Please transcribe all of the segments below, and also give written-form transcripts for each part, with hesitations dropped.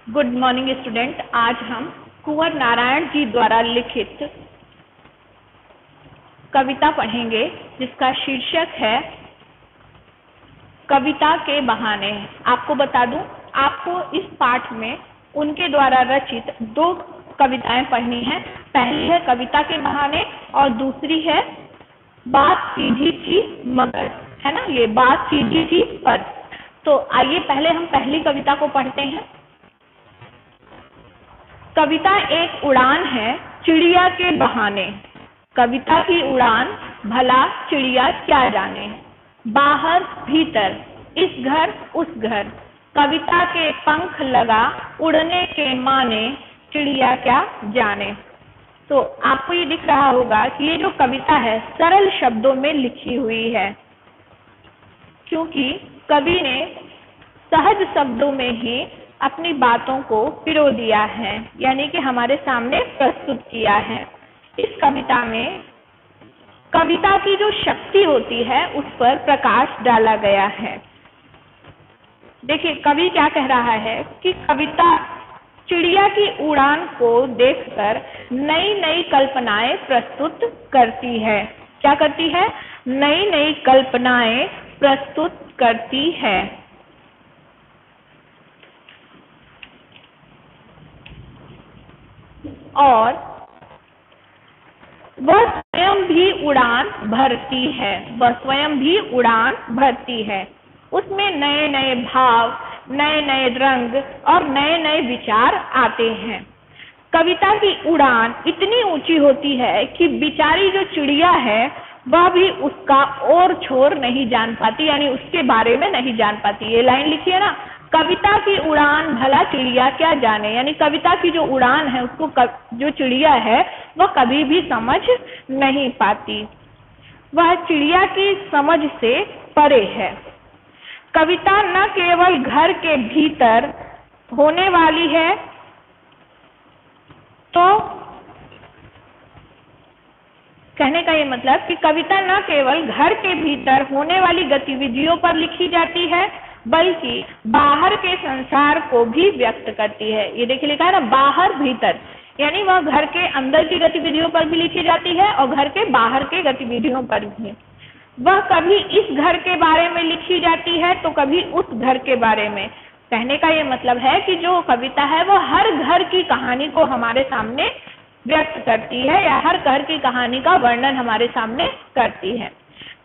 Good morning student. आज हम कुंवर नारायण जी द्वारा लिखित कविता पढ़ेंगे जिसका शीर्षक है कविता के बहाने। आपको बता दूं, आपको इस पाठ में उनके द्वारा रचित दो कविताएं पढ़नी है। पहली है कविता के बहाने और दूसरी है बात सीधी थी मगर, है ना, ये बात सीधी थी पर। तो आइए पहले हम पहली कविता को पढ़ते हैं। कविता एक उड़ान है चिड़िया के बहाने। कविता की उड़ान भला चिड़िया क्या जाने। बाहर भीतर इस घर उस घर, कविता के पंख लगा उड़ने के माने, चिड़िया क्या जाने। तो आपको ये दिख रहा होगा कि ये जो कविता है सरल शब्दों में लिखी हुई है, क्योंकि कवि ने सहज शब्दों में ही अपनी बातों को पिरो दिया है, यानी कि हमारे सामने प्रस्तुत किया है। इस कविता में कविता की जो शक्ति होती है उस पर प्रकाश डाला गया है। देखिए कवि क्या कह रहा है कि कविता चिड़िया की उड़ान को देखकर नई नई कल्पनाएं प्रस्तुत करती है। क्या करती है? नई नई कल्पनाएं प्रस्तुत करती है। और वह स्वयं भी उड़ान भरती है। वह स्वयं भी उड़ान भरती है। उसमें नए नए भाव, नए नए रंग और नए नए विचार आते हैं। कविता की उड़ान इतनी ऊंची होती है कि बेचारी जो चिड़िया है वह भी उसका और छोर नहीं जान पाती, यानी उसके बारे में नहीं जान पाती। ये लाइन लिखी है ना, कविता की उड़ान भला चिड़िया क्या जाने, यानी कविता की जो उड़ान है उसको जो चिड़िया है वह कभी भी समझ नहीं पाती। वह चिड़िया की समझ से परे है। कविता न केवल घर के भीतर होने वाली है, तो कहने का ये मतलब कि कविता न केवल घर के भीतर होने वाली गतिविधियों पर लिखी जाती है, बल्कि बाहर के संसार को भी व्यक्त करती है। ये देखिए लिखा है ना, बाहर भीतर, यानी वह घर के अंदर की गतिविधियों पर भी लिखी जाती है और घर के बाहर के गतिविधियों पर भी। वह कभी इस घर के बारे में लिखी जाती है तो कभी उस घर के बारे में। कहने का ये मतलब है कि जो कविता है वो हर घर की कहानी को हमारे सामने व्यक्त करती है, या हर घर की कहानी का वर्णन हमारे सामने करती है।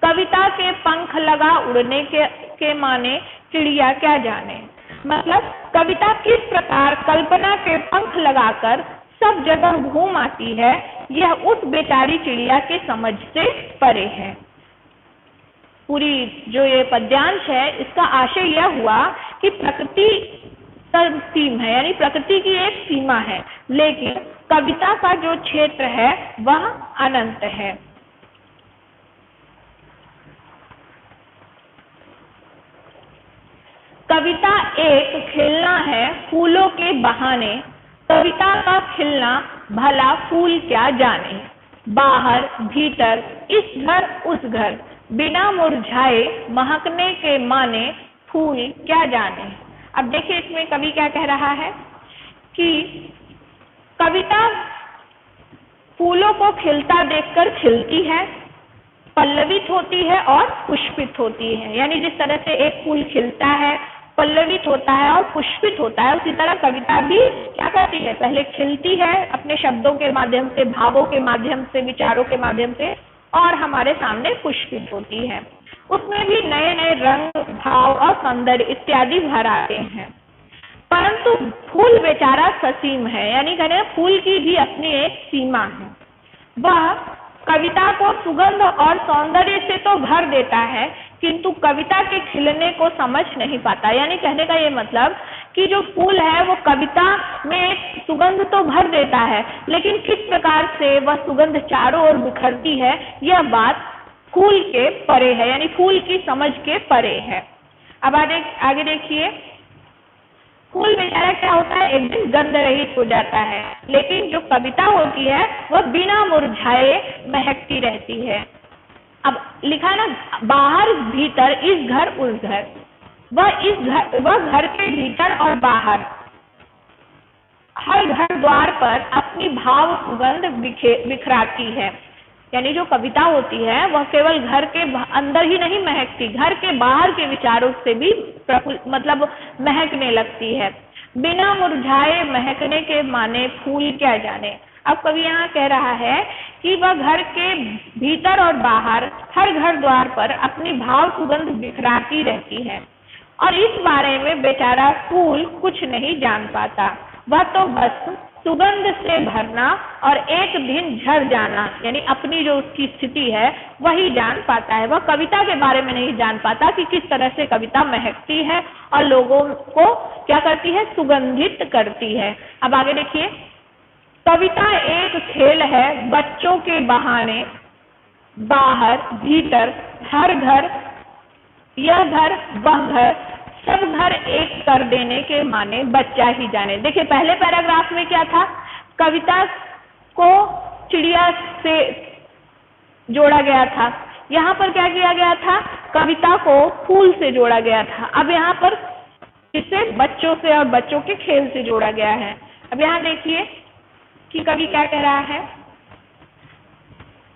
कविता के पंख लगा उड़ने के माने, चिड़िया क्या जाने। मतलब कविता किस प्रकार कल्पना के पंख लगाकर सब जगह घूम आती है, यह उस बेचारी चिड़िया के समझ से परे है। पूरी जो ये पद्यांश है इसका आशय यह हुआ कि प्रकृति सीम है, यानी प्रकृति की एक सीमा है, लेकिन कविता का जो क्षेत्र है वह अनंत है। कविता एक खिलना है फूलों के बहाने। कविता का खिलना भला फूल क्या जाने। बाहर भीतर इस घर उस घर, बिना मुरझाए महकने के माने, फूल क्या जाने। अब देखिए इसमें कवि क्या कह रहा है कि कविता फूलों को खिलता देखकर खिलती है, पल्लवित होती है और पुष्पित होती है। यानी जिस तरह से एक फूल खिलता है, पल्लवित होता है और पुष्पित होता है, उसी तरह कविता भी क्या करती है, पहले खिलती है अपने शब्दों के माध्यम से, भावों के माध्यम से, विचारों के माध्यम से, और हमारे सामने पुष्पित होती है। उसमें भी नए नए रंग, भाव और सौंदर्य इत्यादि भर आते हैं। परंतु फूल बेचारा ससीम है, यानी कहने फूल की भी अपनी एक सीमा है। वह कविता को सुगंध और सौंदर्य से तो भर देता है, किंतु कविता के खिलने को समझ नहीं पाता। यानी कहने का ये मतलब कि जो फूल है वो कविता में सुगंध तो भर देता है, लेकिन किस प्रकार से वह सुगंध चारों ओर बिखरती है, यह बात फूल के परे है, यानी फूल की समझ के परे है। अब आगे देखिए, फूल बेचारा क्या होता है, एक दिन गंध रहित हो जाता है, लेकिन जो कविता होती है वह बिना मुरझाए महकती रहती है। अब लिखा ना, बाहर भीतर इस घर उस घर, वह घर के भीतर और बाहर हर घर द्वार पर अपनी भाव सुगंध बिखराती है। यानी जो कविता होती है वह केवल घर के अंदर ही नहीं महकती, घर के बाहर के विचारों से भी मतलब महकने लगती है। बिना मुरझाए महकने के माने फूल क्या जाने। अब कवि यहाँ कह रहा है कि वह घर के भीतर और बाहर हर घर द्वार पर अपनी भाव सुगंध बिखराती रहती है, और इस बारे में बेचारा फूल कुछ नहीं जान पाता। वह तो बस सुगंध से भरना और एक दिन झड़ जाना, यानी अपनी जो उसकी स्थिति है वही जान पाता है। वह कविता के बारे में नहीं जान पाता कि किस तरह से कविता महकती है और लोगों को क्या करती है, सुगंधित करती है। अब आगे देखिए, कविता एक खेल है बच्चों के बहाने, बाहर भीतर हर घर, यह घर वह घर, सब घर एक कर देने के माने बच्चा ही जाने। देखिए पहले पैराग्राफ में क्या था, कविता को चिड़िया से जोड़ा गया था, यहाँ पर क्या किया गया था, कविता को फूल से जोड़ा गया था। अब यहाँ पर इसे बच्चों से और बच्चों के खेल से जोड़ा गया है। अब यहाँ देखिए कि कवि क्या कह रहा है।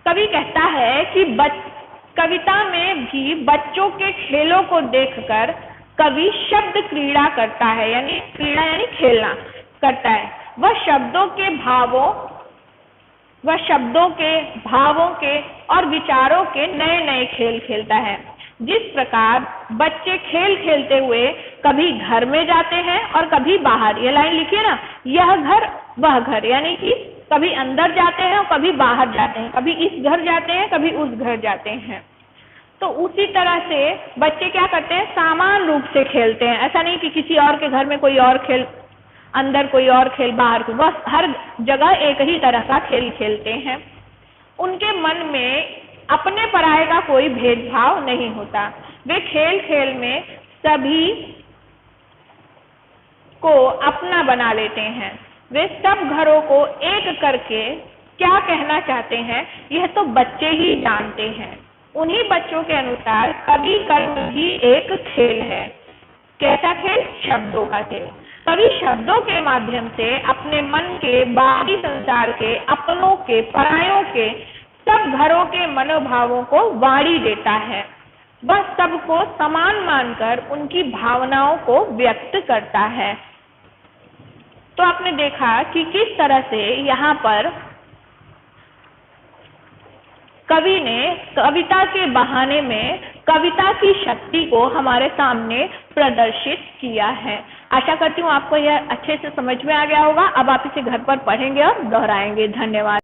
कवि कहता है कि कविता में भी बच्चों के खेलों को देखकर कवि शब्द क्रीड़ा करता है, यानी क्रीड़ा यानी खेलना करता है। वह शब्दों के भावों के और विचारों के नए नए खेल खेलता है। जिस प्रकार बच्चे खेल खेलते हुए कभी घर में जाते हैं और कभी बाहर, ये लाइन लिखिए ना, यह घर वह घर, यानी कि कभी अंदर जाते हैं और कभी बाहर जाते हैं, कभी इस घर जाते हैं कभी उस घर जाते हैं। तो उसी तरह से बच्चे क्या करते हैं, समान रूप से खेलते हैं। ऐसा नहीं कि किसी और के घर में कोई और खेल, अंदर कोई और खेल, बाहर कोई, बस हर जगह एक ही तरह का खेल खेलते हैं। उनके मन में अपने पराये का कोई भेदभाव नहीं होता। वे खेल खेल में सभी को अपना बना लेते हैं। वे सब घरों को एक करके क्या कहना चाहते हैं यह तो बच्चे ही जानते हैं। उन्हीं बच्चों के अनुसार कवि कर्म भी एक खेल है। कैसा खेल? शब्दों का खेल। कवि शब्दों के माध्यम से अपने मन के, बाहरी संसार के, अपनों के, परायों के, सब घरों के मनोभावों को वाणी देता है। वह सबको समान मानकर उनकी भावनाओं को व्यक्त करता है। तो आपने देखा कि किस तरह से यहाँ पर कवि ने कविता के बहाने में कविता की शक्ति को हमारे सामने प्रदर्शित किया है। आशा करती हूँ आपको यह अच्छे से समझ में आ गया होगा। अब आप इसे घर पर पढ़ेंगे और दोहराएंगे। धन्यवाद।